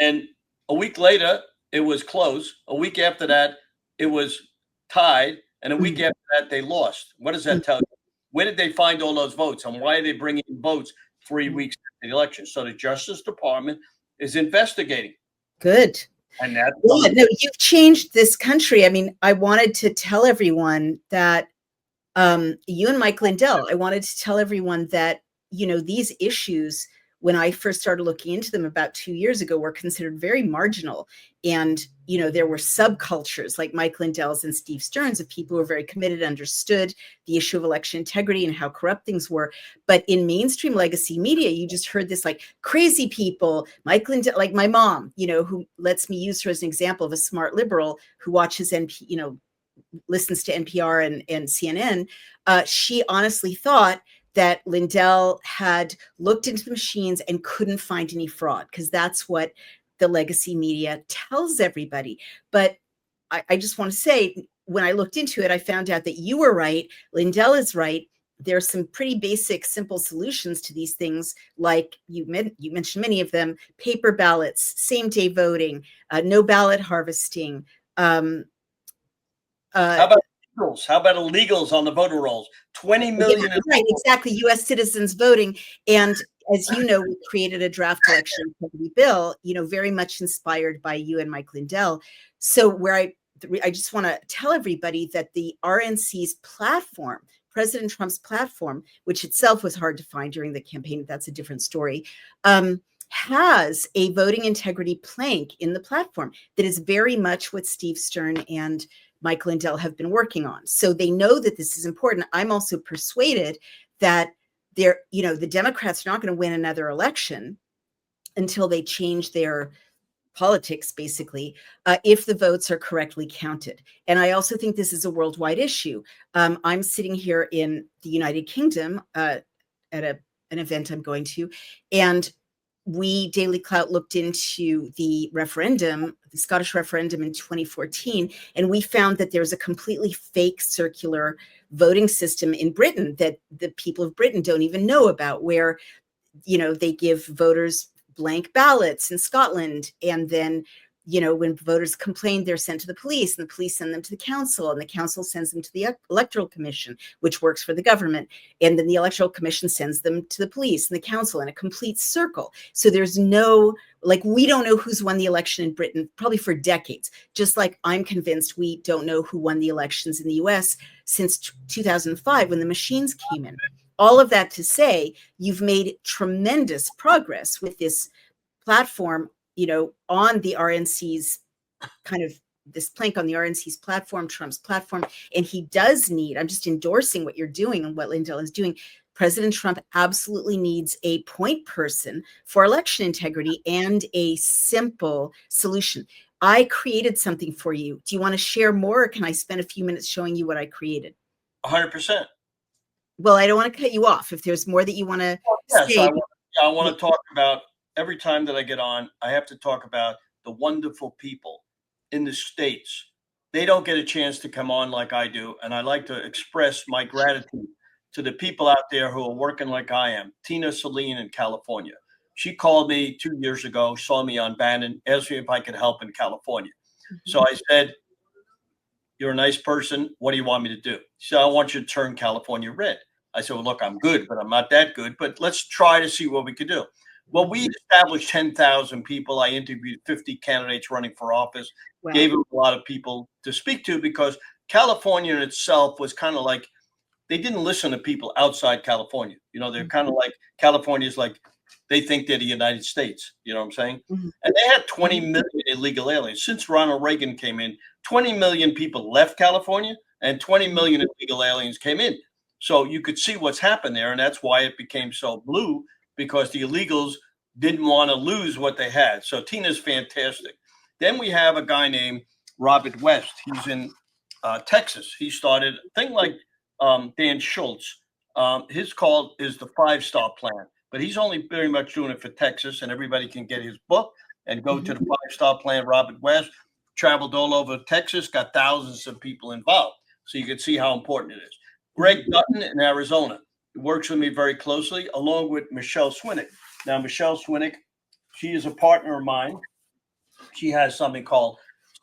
And a week later, it was close. A week after that, it was tied. And a week after that, they lost. What does that tell you? Where did they find all those votes? And why are they bringing in votes 3 weeks after the election? So the Justice Department is investigating. Good. And that's no, you've changed this country. I mean, I wanted to tell everyone that you and Mike Lindell, I wanted to tell everyone that, you know, these issues, when I first started looking into them about 2 years ago, were considered very marginal. And, you know, there were subcultures like Mike Lindell's and Steve Stern's of people who were very committed, understood the issue of election integrity and how corrupt things were. But in mainstream legacy media, you just heard this like crazy people, Mike Lindell, like my mom, you know, who lets me use her as an example of a smart liberal who watches listens to NPR and CNN. She honestly thought that Lindell had looked into the machines and couldn't find any fraud, because that's what the legacy media tells everybody. But I just want to say, when I looked into it, I found out that you were right. Lindell is right. There's some pretty basic, simple solutions to these things, like you mentioned many of them: paper ballots, same-day voting, no ballot harvesting. How about illegals? How about illegals on the voter rolls? 20 million. Yeah, right, exactly. U.S. citizens voting. And as you know, we created a draft election integrity bill, you know, very much inspired by you and Mike Lindell. So where I just want to tell everybody that the RNC's platform, President Trump's platform, which itself was hard to find during the campaign, that's a different story, has a voting integrity plank in the platform that is very much what Steve Stern and Mike Lindell have been working on. So they know that this is important. I'm also persuaded that the Democrats are not going to win another election until they change their politics, basically, if the votes are correctly counted. And I also think this is a worldwide issue. I'm sitting here in the United Kingdom at an event I'm going to, and we, Daily Clout, looked into the Scottish referendum in 2014, and we found that there's a completely fake circular voting system in Britain that the people of Britain don't even know about, where, you know, they give voters blank ballots in Scotland, and then, you know, when voters complain, they're sent to the police, and the police send them to the council, and the council sends them to the Electoral Commission, which works for the government. And then the Electoral Commission sends them to the police and the council, in a complete circle. So there's we don't know who's won the election in Britain probably for decades, just like I'm convinced we don't know who won the elections in the US since 2005 when the machines came in. All of that to say, you've made tremendous progress with this platform, you know, on the RNC's kind of this plank on the RNC's platform, Trump's platform. And he does need, I'm just endorsing what you're doing and what Lindell is doing. President Trump absolutely needs a point person for election integrity and a simple solution. I created something for you. Do you want to share more, or can I spend a few minutes showing you what I created? 100%. Well, I don't want to cut you off. If there's more that you want to say. So I want to talk about, every time that I get on, I have to talk about the wonderful people in the States. They don't get a chance to come on like I do. And I like to express my gratitude to the people out there who are working like I am. Tina Celine in California. She called me 2 years ago, saw me on Bannon, asked me if I could help in California. So I said, you're a nice person. What do you want me to do? She said, I want you to turn California red. I said, well, look, I'm good, but I'm not that good. But let's try to see what we could do. Well, we established 10,000 people. I interviewed 50 candidates running for office, Wow. gave them a lot of people to speak to, because California in itself was kind of like, they didn't listen to people outside California. You know, they're kind of like, California's like, they think they're the United States. You know what I'm saying? Mm-hmm. And they had 20 million illegal aliens. Since Ronald Reagan came in, 20 million people left California and 20 million illegal aliens came in. So you could see what's happened there. And that's why it became so blue, because the illegals didn't want to lose what they had. So Tina's fantastic. Then we have a guy named Robert West. He's in Texas. He started a thing like Dan Schultz. His call is the 5-Star Plan, but he's only very much doing it for Texas, and everybody can get his book and go to the 5-Star Plan. Robert West traveled all over Texas, got thousands of people involved. So you can see how important it is. Greg Dutton in Arizona works with me very closely, along with Michelle Swinick. Now, Michelle Swinick, she is a partner of mine. She has something called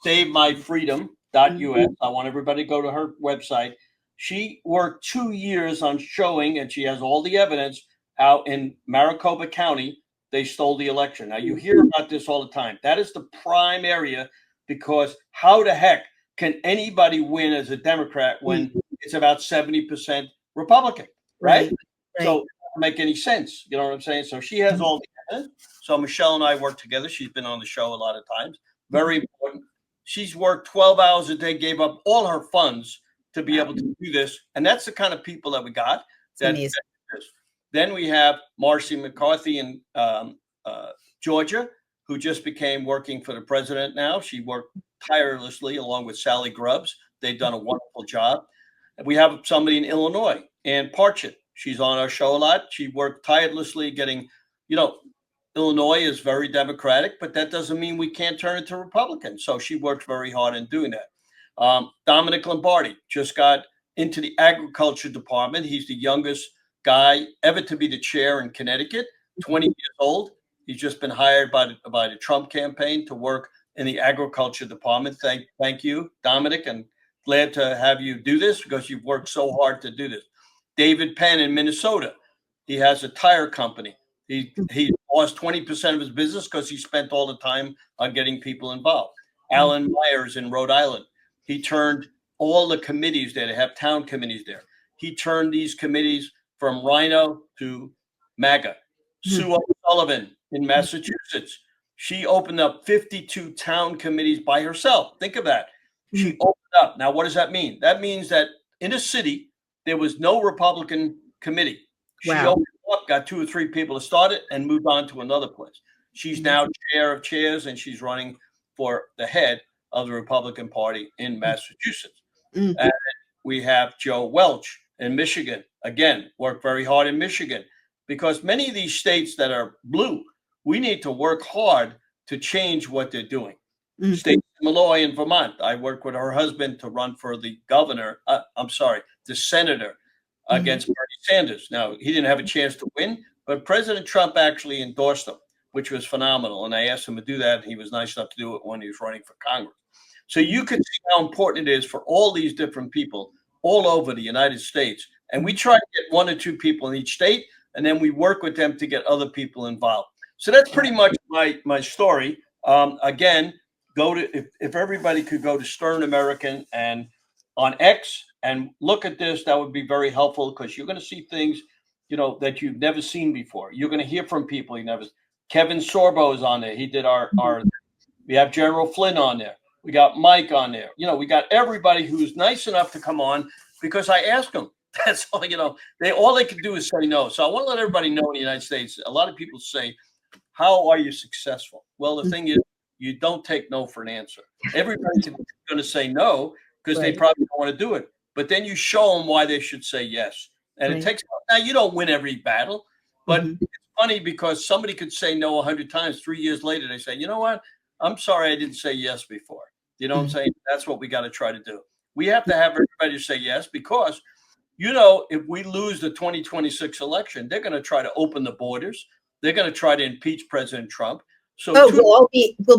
SaveMyFreedom.us. I want everybody to go to her website. She worked 2 years on showing, and she has all the evidence, how in Maricopa County they stole the election. Now, you hear about this all the time. That is the prime area, because how the heck can anybody win as a Democrat when it's about 70% Republican, right? So it doesn't make any sense. You know what I'm saying? So she has all the evidence. So Michelle and I work together. She's been on the show a lot of times. Very important. She's worked 12 hours a day, gave up all her funds to be able to do this. And that's the kind of people that we got. Then we have Marcy McCarthy in Georgia, who just became working for the president now. She worked tirelessly along with Sally Grubbs. They've done a wonderful job. And we have somebody in Illinois, Ann Parchett. She's on our show a lot. She worked tirelessly getting, you know, Illinois is very Democratic, but that doesn't mean we can't turn it to Republican. So she worked very hard in doing that. Dominic Lombardi just got into the agriculture department. He's the youngest guy ever to be the chair in Connecticut, 20 years old. He's just been hired by the Trump campaign to work in the agriculture department. Thank you, Dominic, and glad to have you do this, because you've worked so hard to do this. David Penn in Minnesota. He has a tire company. He lost 20% of his business because he spent all the time on getting people involved. Alan Myers in Rhode Island. He turned all the committees there. They have town committees there. He turned these committees from Rhino to MAGA. Sue O'Sullivan in Massachusetts. She opened up 52 town committees by herself. Think of that. She opened up. Now, what does that mean? That means that in a city, there was no Republican committee. She opened up, got 2 or 3 people to start it, and moved on to another place. She's now chair of chairs, and she's running for the head of the Republican Party in Massachusetts. And we have Joe Welch in Michigan. Again, worked very hard in Michigan, because many of these states that are blue, we need to work hard to change what they're doing. State Malloy in Vermont. I worked with her husband to run for the governor. The senator against Bernie Sanders. Now, he didn't have a chance to win, but President Trump actually endorsed him, which was phenomenal. And I asked him to do that. And he was nice enough to do it when he was running for Congress. So you can see how important it is for all these different people all over the United States. And we try to get 1 or 2 people in each state, and then we work with them to get other people involved. So that's pretty much my story. Again, if everybody could go to Stern American and on X and look at this, that would be very helpful, because you're going to see things, you know, that you've never seen before. You're going to hear from people you never. Kevin Sorbo is on there. He did our. We have General Flynn on there. We got Mike on there. You know, we got everybody who's nice enough to come on, because I ask them. That's all. You know, all they can do is say no. So I want to let everybody know in the United States, a lot of people say, "How are you successful?" Well, the thing is, you don't take no for an answer. Everybody's going to say no because they probably don't want to do it. But then you show them why they should say yes. And it takes, now you don't win every battle, but it's funny, because somebody could say no 100 times. 3 years later, they say, you know what? I'm sorry I didn't say yes before. You know what I'm saying? That's what we got to try to do. We have to have everybody say yes, because, you know, if we lose the 2026 election, they're going to try to open the borders. They're going to try to impeach President Trump. So we'll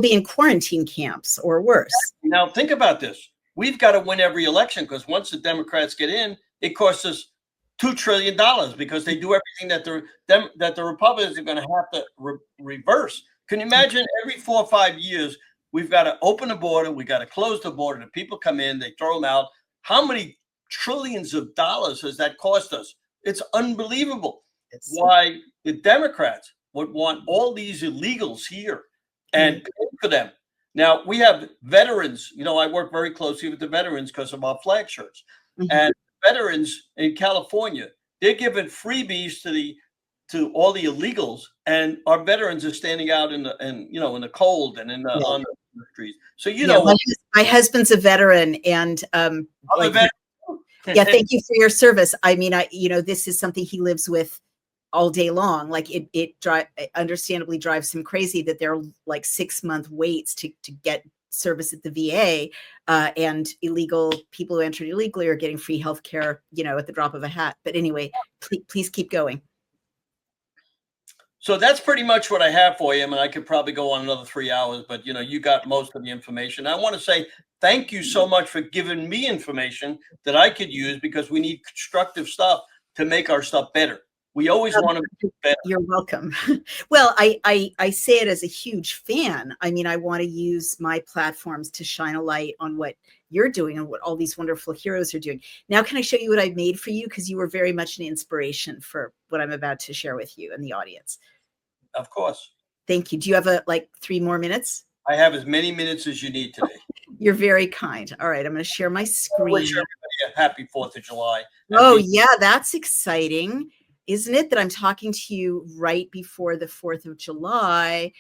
be in quarantine camps or worse. Now think about this. we've got to win every election, because once the Democrats get in, it costs us $2 trillion, because they do everything that the Republicans are going to have to reverse. Can you imagine every 4 or 5 years, we've got to open the border, we got to close the border, the people come in, they throw them out. How many trillions of dollars has that cost us? It's unbelievable. Why the Democrats would want all these illegals here and pay for them. Now, we have veterans. You know, I work very closely with the veterans because of our flag shirts. And veterans in California, they're giving freebies to all the illegals, and our veterans are standing out in the cold and on the streets. So my husband's a veteran, and yeah, thank you for your service. I mean, this is something he lives with all day long. Like it understandably drives him crazy that there are like 6-month waits to get service at the VA, and illegal people who entered illegally are getting free health care, at the drop of a hat. But anyway, please keep going. So that's pretty much what I have for you. I mean, I could probably go on another 3 hours, but you got most of the information. I want to say thank you so much for giving me information that I could use, because we need constructive stuff to make our stuff better. We always want to be better. You're welcome. Well, I say it as a huge fan. I mean, I want to use my platforms to shine a light on what you're doing and what all these wonderful heroes are doing. Now, can I show you what I made for you? Because you were very much an inspiration for what I'm about to share with you and the audience. Of course. Thank you. Do you have 3 more minutes? I have as many minutes as you need today. You're very kind. All right, I'm going to share my screen. I wish everybody a happy 4th of July. Oh, yeah, that's exciting. Isn't it, that I'm talking to you right before the 4th of July?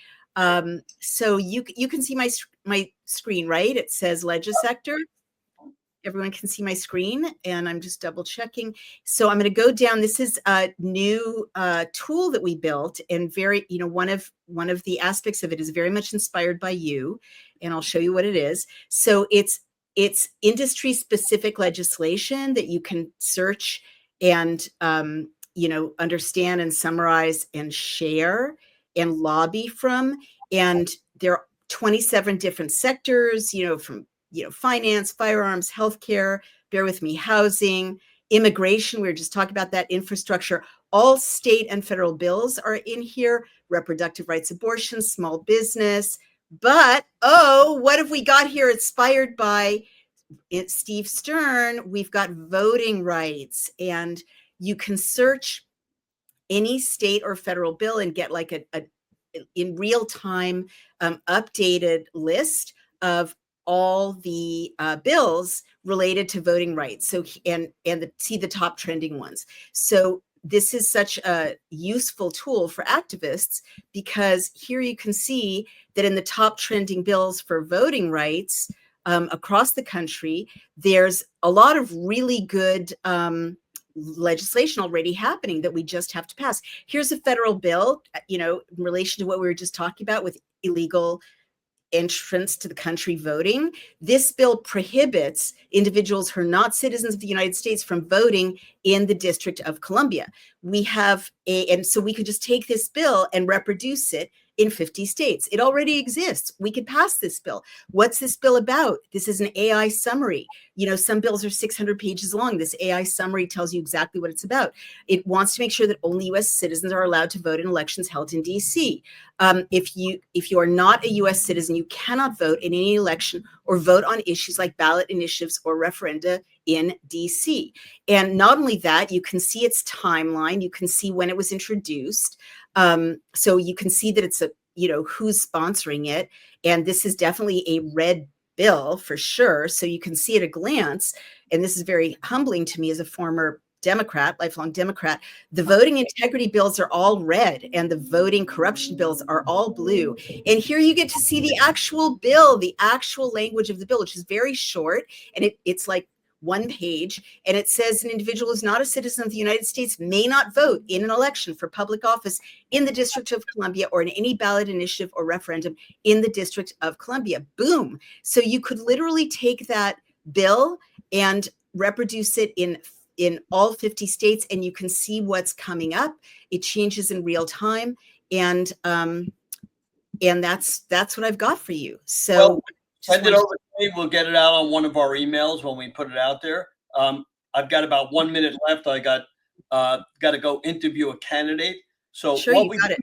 So you can see my screen, right? It says LegiSector. Everyone can see my screen, and I'm just double checking. So I'm going to go down. This is a new tool that we built, and very, one of the aspects of it is very much inspired by you, and I'll show you what it is. So it's industry specific legislation that you can search and understand and summarize and share and lobby from. And there are 27 different sectors, from finance, firearms, healthcare, bear with me, housing, immigration. We were just talking about that, infrastructure. All state and federal bills are in here. Reproductive rights, abortion, small business. But what have we got here? Inspired by Steve Stern, we've got voting rights, and you can search any state or federal bill and get like a in real time updated list of all the bills related to voting rights. So see the top trending ones. So this is such a useful tool for activists, because here you can see that in the top trending bills for voting rights across the country, there's a lot of really good legislation already happening that we just have to pass. Here's a federal bill, in relation to what we were just talking about with illegal entrance to the country voting. This bill prohibits individuals who are not citizens of the United States from voting in the District of Columbia. And so we could just take this bill and reproduce it in 50 states. It already exists. We could pass this bill. What's this bill about? This is an AI summary. Some bills are 600 pages long. This AI summary tells you exactly what it's about. It wants to make sure that only U.S. citizens are allowed to vote in elections held in D.C. If you are not a U.S. citizen, you cannot vote in any election or vote on issues like ballot initiatives or referenda in D.C. And not only that, you can see its timeline. You can see when it was introduced. So you can see that it's who's sponsoring it. And this is definitely a red bill for sure. So you can see at a glance, and this is very humbling to me as a former Democrat, lifelong Democrat, the voting integrity bills are all red and the voting corruption bills are all blue. And here you get to see the actual bill, the actual language of the bill, which is very short. And it's like 1 page, and it says an individual who's not a citizen of the United States may not vote in an election for public office in the District of Columbia or in any ballot initiative or referendum in the District of Columbia. Boom. So you could literally take that bill and reproduce it in all 50 states, and you can see what's coming up. It changes in real time, and that's what I've got for you. So Send it over to me. We'll get it out on one of our emails when we put it out there. I've got about 1 minute left. I got to go interview a candidate. So sure, what you got it.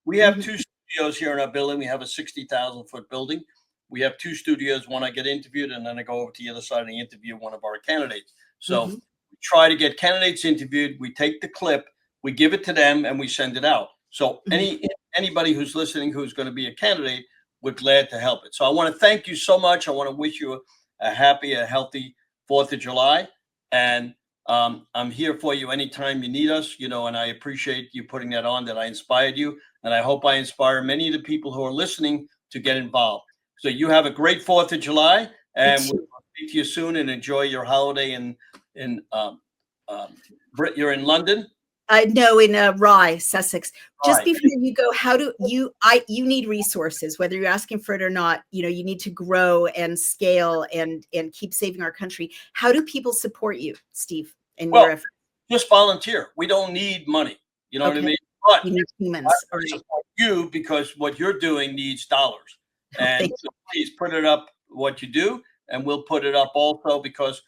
we have two studios here in our building. We have a 60,000-foot building. We have two studios. One I get interviewed, and then I go over to the other side and interview one of our candidates. So we try to get candidates interviewed. We take the clip, we give it to them, and we send it out. So anybody who's listening who's going to be a candidate, we're glad to help it. So I want to thank you so much. I want to wish you a happy, a healthy 4th of July. And I'm here for you anytime you need us, and I appreciate you putting that on, that I inspired you. And I hope I inspire many of the people who are listening to get involved. So you have a great 4th of July, and we'll speak to you soon, and enjoy your holiday you're in London? No, in Rye, Sussex. Just before you go, how do you need resources, whether you're asking for it or not. You need to grow and scale and keep saving our country. How do people support you, Steve, in your effort? Just volunteer. We don't need money. You know what I mean? But you need humans. I support you because what you're doing needs dollars. And so please put it up what you do, and we'll put it up also, because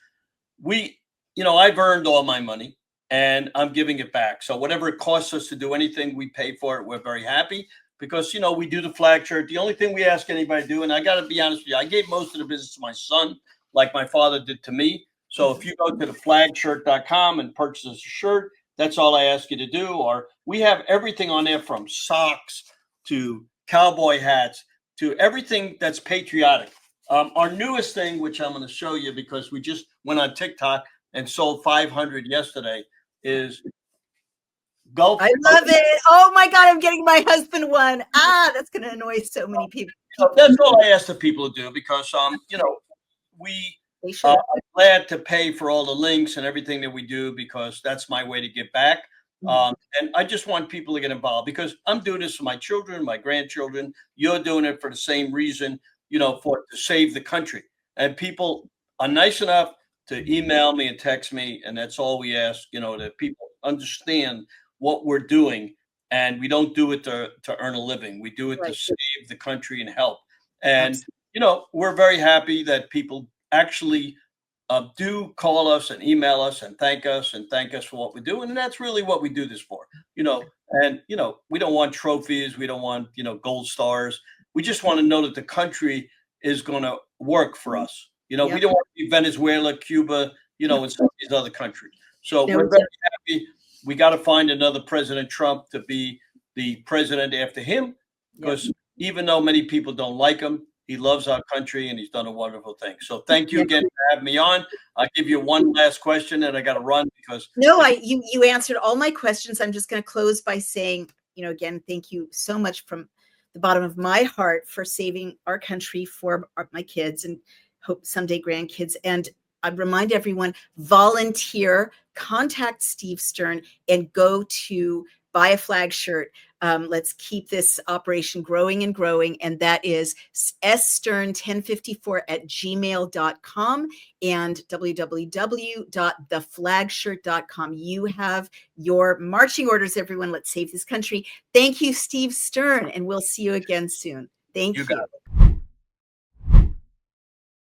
I've earned all my money and I'm giving it back. So whatever it costs us to do anything, we pay for it. We're very happy because, we do the flag shirt. The only thing we ask anybody to do, and I got to be honest with you, I gave most of the business to my son, like my father did to me. So if you go to theflagshirt.com and purchase a shirt, that's all I ask you to do. Or we have everything on there, from socks to cowboy hats to everything that's patriotic. Our newest thing, which I'm going to show you because we just went on TikTok and sold 500 yesterday, is Gulf. I love it. Oh my God, I'm getting my husband one. That's going to annoy so many people. That's all I ask the people to do, because we are glad to pay for all the links and everything that we do, because that's my way to give back. And I just want people to get involved, because I'm doing this for my children, my grandchildren. You're doing it for the same reason, to save the country. And people are nice enough to email me and text me, and that's all we ask, that people understand what we're doing, and we don't do it to earn a living. We do it to save the country and help. And we're very happy that people actually do call us and email us and thank us for what we do. And that's really what we do this for, and, we don't want trophies. We don't want, gold stars. We just want to know that the country is going to work for us. We don't want to be Venezuela, Cuba, and some of these other countries. So we're very happy. We got to find another President Trump to be the president after him, because even though many people don't like him, he loves our country and he's done a wonderful thing. So thank you again for having me on. I'll give you one last question, and I got to run because you answered all my questions. I'm just going to close by saying, again, thank you so much from the bottom of my heart for saving our country for my kids and hope someday grandkids. And I remind everyone, volunteer, contact Steve Stern, and go to buy a flag shirt. Let's keep this operation growing and growing. And that is sstern1054@gmail.com and www.theflagshirt.com. You have your marching orders, everyone. Let's save this country. Thank you, Steve Stern, and we'll see you again soon. Thank you.